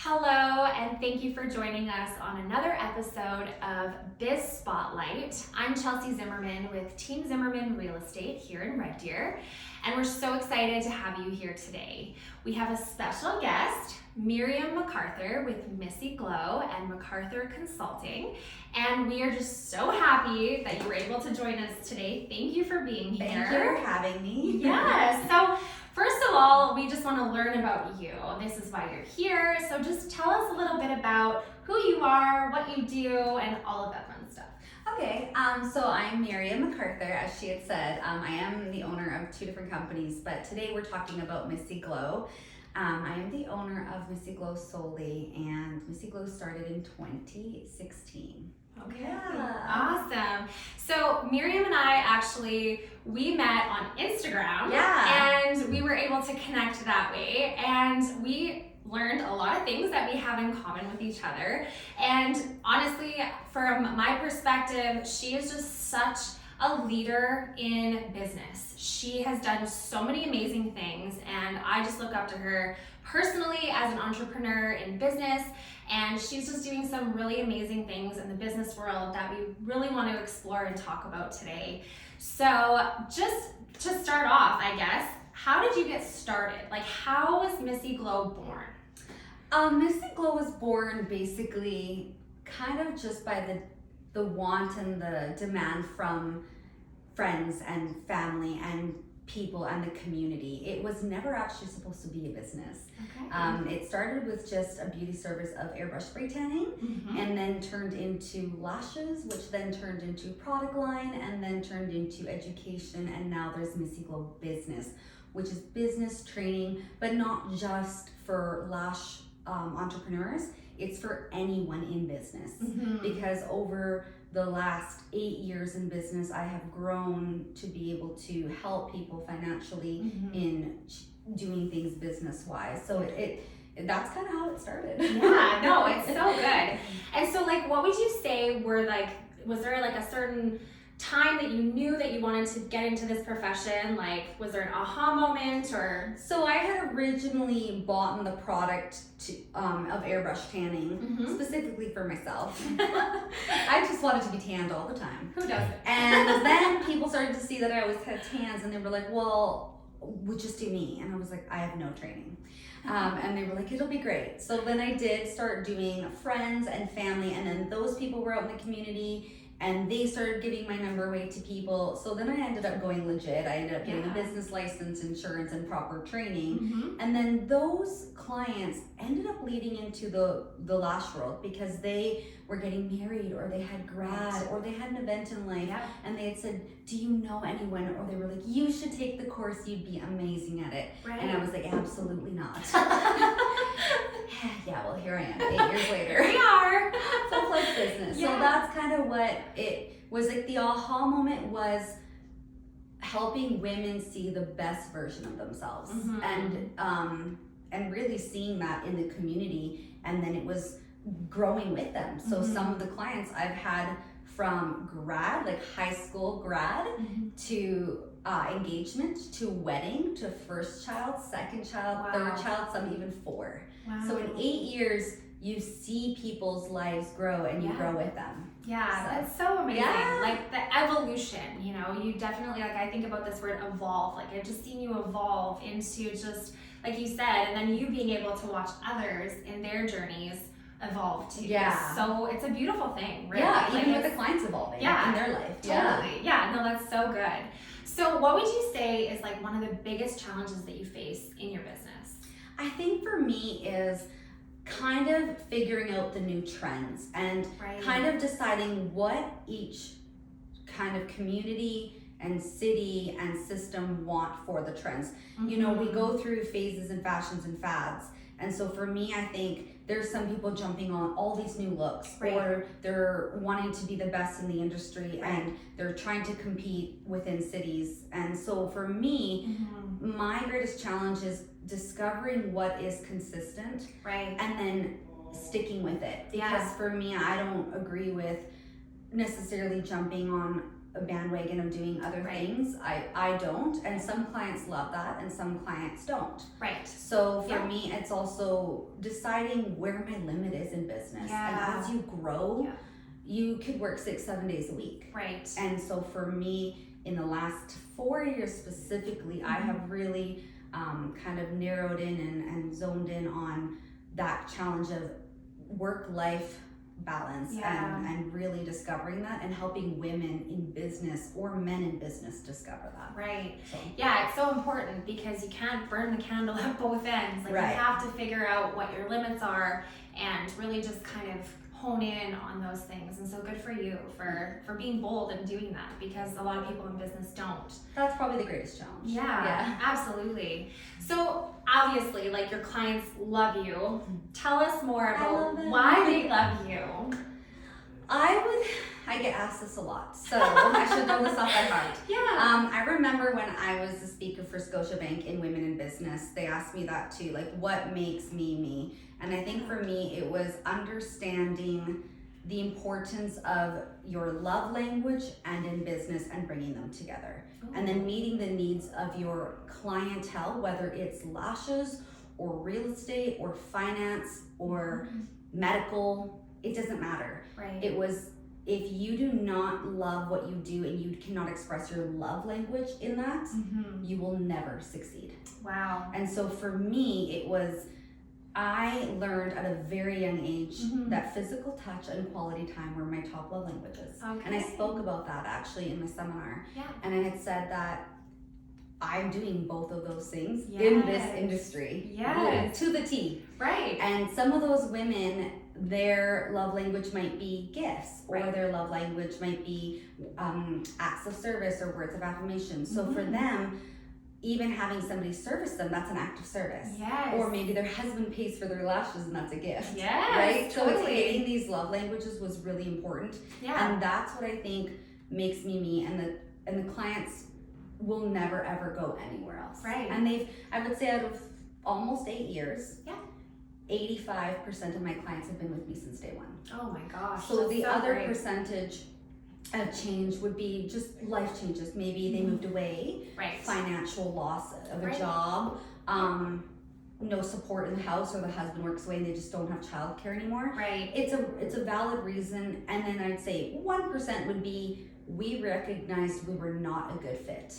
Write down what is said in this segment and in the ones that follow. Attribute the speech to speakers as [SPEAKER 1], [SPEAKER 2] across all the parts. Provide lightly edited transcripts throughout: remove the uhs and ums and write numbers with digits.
[SPEAKER 1] Hello, and thank you for joining us on another episode of Biz Spotlight. I'm Chelsea Zimmerman with Team Zimmerman Real Estate here in Red Deer, and we're so excited to have you here today. We have a special guest, Miriam McArthur with Missy Glow and McArthur Consulting, and we are just so happy that you were able to join us today. Thank you for being here.
[SPEAKER 2] Thank you for having me.
[SPEAKER 1] Yes. So first of all, we just want to learn about you. This is why you're here. So just tell us a little bit about who you are, what you do, and all of that fun stuff.
[SPEAKER 2] Okay, so I'm Miriam McArthur, as she had said. I am the owner of two different companies, but today we're talking about Missy Glow. I am the owner of Missy Glow solely, and Missy Glow started in 2016.
[SPEAKER 1] Okay,
[SPEAKER 2] Yeah.
[SPEAKER 1] awesome. So Miriam and I we met on Instagram.
[SPEAKER 2] Yeah.
[SPEAKER 1] And we were able to connect that way. And we learned a lot of things that we have in common with each other. And honestly, from my perspective, she is just such a leader in business. She has done so many amazing things, and I just look up to her personally as an entrepreneur in business, and she's just doing some really amazing things in the business world that we really want to explore and talk about today. So just to start off, I guess, how did you get started? Like, how was Missy Glow born?
[SPEAKER 2] Missy Glow was born basically kind of just by the want and the demand from friends and family and people and the community. It was never actually supposed to be a business.
[SPEAKER 1] Okay.
[SPEAKER 2] It started with just a beauty service of airbrush spray tanning, and then turned into lashes, which then turned into product line, and then turned into education, and now there's Missy Glow Business, which is business training, but not just for lash entrepreneurs. It's for anyone in business, because over the last 8 years in business, I have grown to be able to help people financially in doing things business-wise. So that's kind of how it started.
[SPEAKER 1] Yeah, no, it's so good. And so, like, what would you say was there like a certain time that you knew that you wanted to get into this profession? Like, was there an aha moment or?
[SPEAKER 2] So I had originally bought the product of airbrush tanning, specifically for myself. I just wanted to be tanned all the time.
[SPEAKER 1] Who doesn't?
[SPEAKER 2] And then people started to see that I always had tans, and they were like, well, would just do me. And I was like, I have no training. And they were like, it'll be great. So then I did start doing friends and family, and then those people were out in the community, and they started giving my number away to people. So then I ended up going legit. I ended up getting a business license, insurance, and proper training. And then those clients ended up leading into the lash world because they were getting married, or they had grad, or they had an event in life, and they had said, do you know anyone? Or they were like, you should take the course, you'd be amazing at it. Right. And I was like, absolutely not. Yeah, well, here I am 8 years later.
[SPEAKER 1] We are.
[SPEAKER 2] Full-fledged business. Yeah. So that's kind of what it was like. The aha moment was helping women see the best version of themselves, and really seeing that in the community, and then it was growing with them. So some of the clients I've had from grad, like high school grad, to engagement, to wedding, to first child, second child, third child, some even 4. Wow. So in 8 years, you see people's lives grow, and you grow with them.
[SPEAKER 1] Yeah, that's so amazing. Yeah. Like the evolution, you definitely, like, I think about this word evolve. Like, I've just seen you evolve into just, like you said, and then you being able to watch others in their journeys evolve too. Yeah. So it's a beautiful thing, really.
[SPEAKER 2] Yeah, like, even with the clients evolving in their life.
[SPEAKER 1] Totally. Yeah, no, that's so good. So what would you say is like one of the biggest challenges that you face in your business?
[SPEAKER 2] I think for me is kind of figuring out the new trends and kind of deciding what each kind of community and city and system want for the trends. We go through phases and fashions and fads. And so for me, I think there's some people jumping on all these new looks, or they're wanting to be the best in the industry, and they're trying to compete within cities. And so for me, my greatest challenge is discovering what is consistent, and then sticking with it. Because for me, I don't agree with necessarily jumping on a bandwagon of doing other things. I don't, and some clients love that and some clients don't.
[SPEAKER 1] Right.
[SPEAKER 2] So for me, it's also deciding where my limit is in business. And as you grow, you could work 6-7 days a week.
[SPEAKER 1] Right.
[SPEAKER 2] And so for me, in the last 4 years specifically, I have really kind of narrowed in and zoned in on that challenge of work-life balance and really discovering that and helping women in business or men in business discover that.
[SPEAKER 1] Right.
[SPEAKER 2] So.
[SPEAKER 1] Yeah, it's so important because you can't burn the candle at both ends. Like you have to figure out what your limits are and really just kind of hone in on those things. And so good for you for being bold and doing that, because a lot of people in business don't.
[SPEAKER 2] That's probably the greatest challenge.
[SPEAKER 1] Yeah, absolutely. So obviously, like, your clients love you. Tell us more about why they love you.
[SPEAKER 2] I get asked this a lot, so I should know this off by heart.
[SPEAKER 1] Yeah.
[SPEAKER 2] I remember when I was the speaker for Scotiabank in Women in Business, they asked me that too, like, what makes me me? And I think for me, it was understanding the importance of your love language and in business and bringing them together. And then meeting the needs of your clientele, whether it's lashes or real estate or finance or medical, it doesn't matter.
[SPEAKER 1] Right.
[SPEAKER 2] It was, if you do not love what you do and you cannot express your love language in that, you will never succeed.
[SPEAKER 1] Wow.
[SPEAKER 2] And so for me, it was, I learned at a very young age that physical touch and quality time were my top love languages.
[SPEAKER 1] Okay.
[SPEAKER 2] And I spoke about that actually in my seminar.
[SPEAKER 1] Yeah.
[SPEAKER 2] And I had said that I'm doing both of those things in this industry.
[SPEAKER 1] Yes.
[SPEAKER 2] To the T.
[SPEAKER 1] Right.
[SPEAKER 2] And some of those women, their love language might be gifts, or their love language might be acts of service or words of affirmation. So for them, even having somebody service them, that's an act of service.
[SPEAKER 1] Yes.
[SPEAKER 2] Or maybe their husband pays for their lashes and that's a gift.
[SPEAKER 1] Yes.
[SPEAKER 2] Right?
[SPEAKER 1] Totally.
[SPEAKER 2] So it's hitting these love languages was really important.
[SPEAKER 1] Yeah.
[SPEAKER 2] And that's what I think makes me me, and the clients will never ever go anywhere else.
[SPEAKER 1] Right.
[SPEAKER 2] And I would say out of almost 8 years, 85% of my clients have been with me since day one.
[SPEAKER 1] Oh my gosh.
[SPEAKER 2] So the other
[SPEAKER 1] great.
[SPEAKER 2] percentage of change would be just life changes. Maybe they moved away, financial loss of a job, no support in the house, or the husband works away and they just don't have childcare anymore.
[SPEAKER 1] Right.
[SPEAKER 2] It's a valid reason. And then I'd say 1% would be, we recognized we were not a good fit.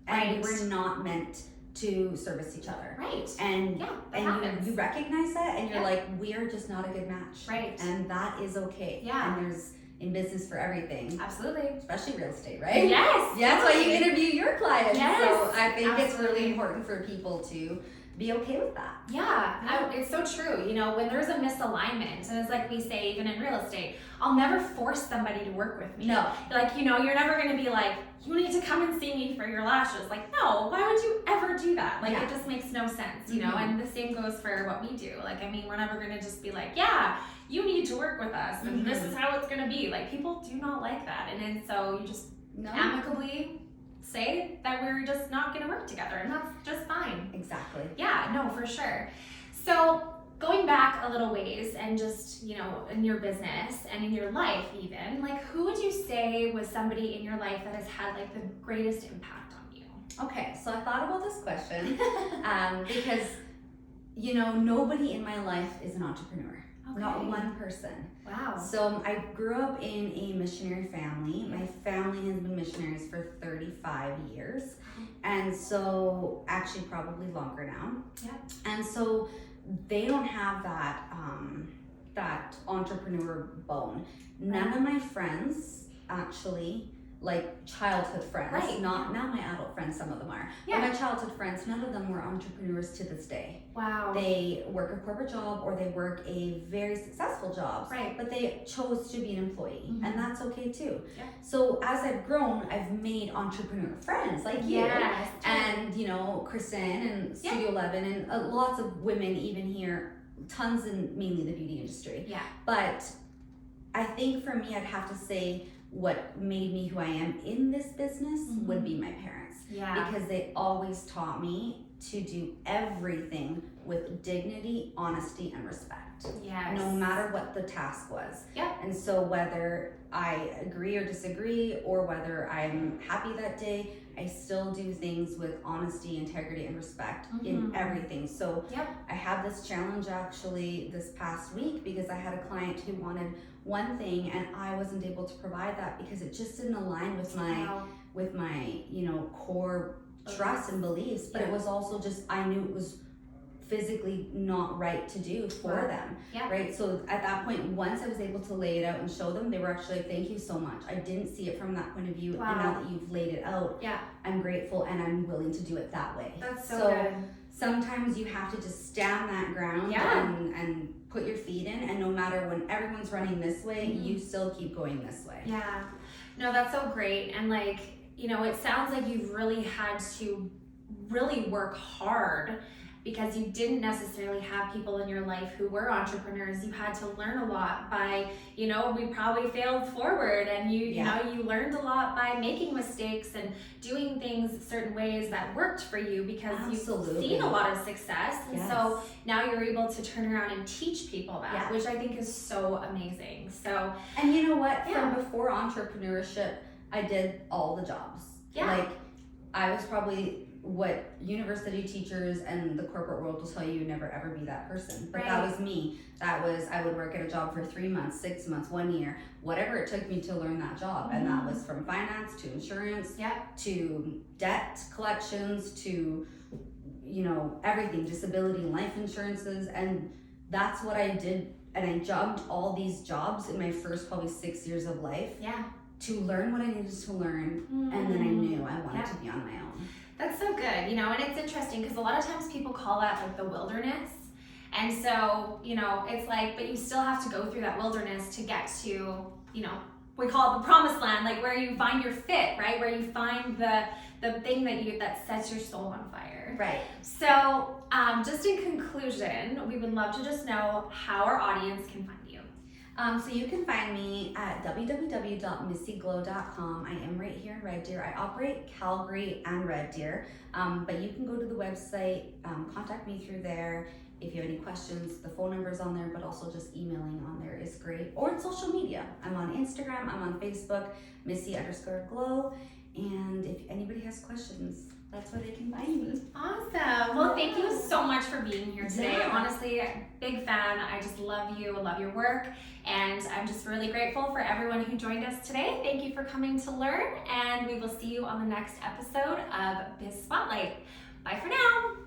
[SPEAKER 2] And we were not meant to service each other.
[SPEAKER 1] Right.
[SPEAKER 2] And
[SPEAKER 1] happens.
[SPEAKER 2] you recognize that and you're like, we are just not a good match.
[SPEAKER 1] Right. And
[SPEAKER 2] that is okay.
[SPEAKER 1] Yeah.
[SPEAKER 2] And there's in business for everything.
[SPEAKER 1] Absolutely.
[SPEAKER 2] Especially real estate, right?
[SPEAKER 1] Yes.
[SPEAKER 2] Yeah, that's why you interview your clients.
[SPEAKER 1] Yes.
[SPEAKER 2] So I think it's really important for people to be okay with that.
[SPEAKER 1] Yeah, it's so true. You know, when there's a misalignment, and it's like we say even in real estate, I'll never force somebody to work with me.
[SPEAKER 2] No.
[SPEAKER 1] Like, you know, you're never going to be like, you need to come and see me for your lashes. Like, no, why would you ever do that? Like, it just makes no sense, you know? And the same goes for what we do. Like, I mean, we're never going to just be like, yeah, you need to work with us, and this is how it's going to be. Like, people do not like that. And then so you just amicably say that we're just not going to work together, and that's just fine.
[SPEAKER 2] Exactly.
[SPEAKER 1] Yeah, no, for sure. So going back a little ways, and just, you know, in your business and in your life even, like, who would you say was somebody in your life that has had like the greatest impact on you?
[SPEAKER 2] Okay, so I thought about this question because, you know, nobody in my life is an entrepreneur.
[SPEAKER 1] Okay.
[SPEAKER 2] Not one person.
[SPEAKER 1] Wow.
[SPEAKER 2] So I grew up in a missionary family. My family has been missionaries for 35 years. And so, actually probably longer now.
[SPEAKER 1] Yeah.
[SPEAKER 2] And so they don't have that that entrepreneur bone. None of my friends actually, like childhood friends, not my adult friends, some of them are, but my childhood friends, none of them were entrepreneurs to this day.
[SPEAKER 1] Wow.
[SPEAKER 2] They work a corporate job or they work a very successful job, but they chose to be an employee, and that's okay too. Yeah. So as I've grown, I've made entrepreneur friends like you, and you know, Kristen and Studio 11 and lots of women even here, tons in mainly the beauty industry. Yeah. But I think for me, I'd have to say what made me who I am in this business would be my parents. Yeah. Because they always taught me to do everything with dignity, honesty, and respect. Yeah.
[SPEAKER 1] Yes.
[SPEAKER 2] no matter what the task was.
[SPEAKER 1] Yep.
[SPEAKER 2] And so whether I agree or disagree, or whether I'm happy that day, I still do things with honesty, integrity, and respect in everything. So I had this challenge actually this past week because I had a client who wanted one thing and I wasn't able to provide that because it just didn't align with my core trust and beliefs. But it was also just, I knew it was physically not right to do for them, right? So at that point, once I was able to lay it out and show them, they were actually like, thank you so much. I didn't see it from that point of view, and now that you've laid it out, I'm grateful and I'm willing to do it that way.
[SPEAKER 1] That's so good.
[SPEAKER 2] Sometimes you have to just stand that ground and put your feet in, and no matter when everyone's running this way, you still keep going this way.
[SPEAKER 1] Yeah, no, that's so great. And like, it sounds like you've really had to really work hard because you didn't necessarily have people in your life who were entrepreneurs. You had to learn a lot by, we probably failed forward, and you learned a lot by making mistakes and doing things certain ways that worked for you because you've seen a lot of success. And so now you're able to turn around and teach people that, which I think is so amazing. So,
[SPEAKER 2] and you know what? From before entrepreneurship, I did all the jobs. Like, I was probably what university teachers and the corporate world will tell you, never ever be that person. But that was me. That was, I would work at a job for 3 months, 6 months, 1 year, whatever it took me to learn that job. And that was from finance to insurance to debt collections to, everything, disability and life insurances. And that's what I did. And I jumped all these jobs in my first probably 6 years of life to learn what I needed to learn. And then I knew I wanted to be on my own.
[SPEAKER 1] That's so good, and it's interesting because a lot of times people call that like the wilderness. And so, it's like, but you still have to go through that wilderness to get to, we call it the promised land, like where you find your fit, right? Where you find the thing that sets your soul on fire.
[SPEAKER 2] Right.
[SPEAKER 1] So, just in conclusion, we would love to just know how our audience can find you.
[SPEAKER 2] So you can find me at www.missyglow.com. I am right here in Red Deer. I operate Calgary and Red Deer, but you can go to the website, contact me through there. If you have any questions, the phone number's on there, but also just emailing on there is great. Or in social media. I'm on Instagram, I'm on Facebook, Missy_Glow. And if anybody has questions, that's where they can find me.
[SPEAKER 1] Awesome. Well, thank you so much for being here today. Honestly, big fan. I just love you. I love your work. And I'm just really grateful for everyone who joined us today. Thank you for coming to learn. And we will see you on the next episode of Biz Spotlight. Bye for now.